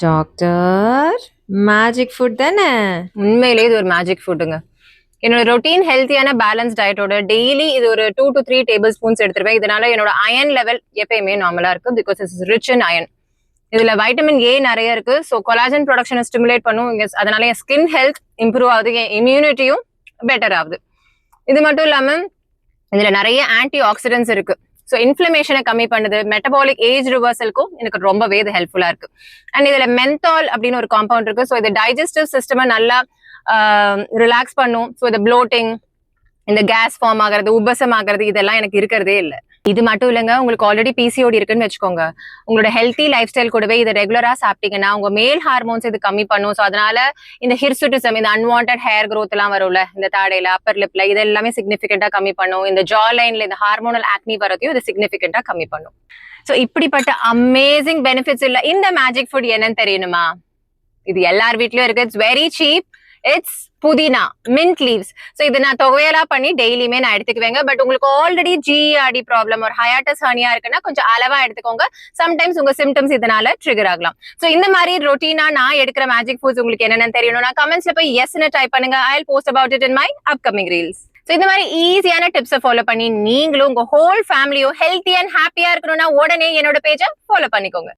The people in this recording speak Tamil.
டாக்டர் மேஜிக் ஃபுட் தானே? உண்மையிலேயே இது ஒரு மேஜிக் ஃபுட்டுங்க. என்னோட ரொட்டீன் ஹெல்த்தியான பேலன்ஸ் டயட்டோட டெய்லி இது ஒரு 2 to 3 டேபிள் ஸ்பூன்ஸ் எடுத்துருவேன். இதனால என்னோட அயன் லெவல் எப்பயுமே நார்மலா இருக்கு. Because it's rich in iron. இதுல வைட்டமின் ஏ நிறைய இருக்கு. ஸோ கொலாஜன் ப்ரொடக்ஷனை ஸ்டிமுலேட் பண்ணும். அதனால என் ஸ்கின் ஹெல்த் இம்ப்ரூவ் ஆகுது, என் இம்யூனிட்டியும் பெட்டர் ஆகுது. இது மட்டும் இல்லாம இதுல நிறைய ஆன்டி ஆக்சிடென்ட்ஸ் இருக்கு. ஸோ இன்ஃப்ளமேஷனை கம்மி பண்ணுது. மெட்டபாலிக் ஏஜ் ரிவர்சலுக்கும் எனக்கு ரொம்பவே இது ஹெல்ப்ஃபுல்லா இருக்கு. அண்ட் இதுல மென்தால் அப்படின்னு ஒரு காம்பவுண்ட் இருக்கு. ஸோ இது டைஜஸ்டிவ் சிஸ்டமை நல்லா ரிலாக்ஸ் பண்ணும். ஸோ இந்த ப்ளோட்டிங், இந்த கேஸ் ஃபார்ம் ஆகிறது, உபசம் ஆகிறது, இதெல்லாம் எனக்கு இருக்கிறதே இல்லை. இது மட்டும் இல்லைங்க, உங்களுக்கு ஆல்ரெடி பிசிஓடி இருக்குன்னு வச்சுக்கோங்க, உங்களோட ஹெல்த்தி லைஃப் ஸ்டைல் கூடவே இதை ரெகுலரா சாப்பிட்டீங்கன்னா உங்க மேல் ஹார்மோன்ஸ் இது கம்மி பண்ணும். ஸோ அதனால இந்த ஹிர்சுட்டிசம், இந்த அன்வான்ட் ஹேர் க்ரோத் எல்லாம் வரும்ல, இந்த தாடையில, அப்பர் லிப்ல, இது எல்லாமே சிக்னிஃபிகண்டா கம்மி பண்ணும். இந்த ஜா லைன்ல இந்த ஹார்மோனல் ஆக்னி வரதையும் இது சிக்னிஃபிகண்டா கம்மி பண்ணும். ஸோ இப்படிப்பட்ட அமேசிங் பெனிஃபிட்ஸ் இல்ல இந்த மேஜிக் ஃபுட் என்னன்னு தெரியணுமா? இது எல்லார் வீட்லயும் இருக்கு. It's very cheap. It's pudina, mint leaves. So இதை நான் துவையலா பண்ணி டெய்லியுமே நான் எடுத்துக்குவேங்க. பட் உங்களுக்கு ஆல்ரெடி ஜிஆர்டி ப்ராப்ளம் ஒரு ஹயாட்டஸ் ஹர்னியா இருக்குன்னா கொஞ்சம் அளவா எடுத்துக்கோங்க. சம்டைம்ஸ் உங்க சிம்டம்ஸ் இதனால ட்ரிகர் ஆகலாம். ஸோ இந்த மாதிரி ரொட்டீனா நான் எடுக்கிற மேஜிக் ஃபுட்ஸ் உங்களுக்கு என்னென்னு தெரியணும்னா கமெண்ட்ஸ்ல போய் எஸ்ன்னு டைப் பண்ணுங்க. I will post about it in my upcoming reels. So இந்த மாதிரி ஈஸியான டிப்ஸை ஃபாலோ பண்ணி நீங்களும் உங்க ஹோல் ஃபேமிலியும் ஹெல்த்தி அண்ட் ஹாப்பியா இருக்கணும்னா உடனே என்னோட பேஜை ஃபாலோ பண்ணிக்கோங்க.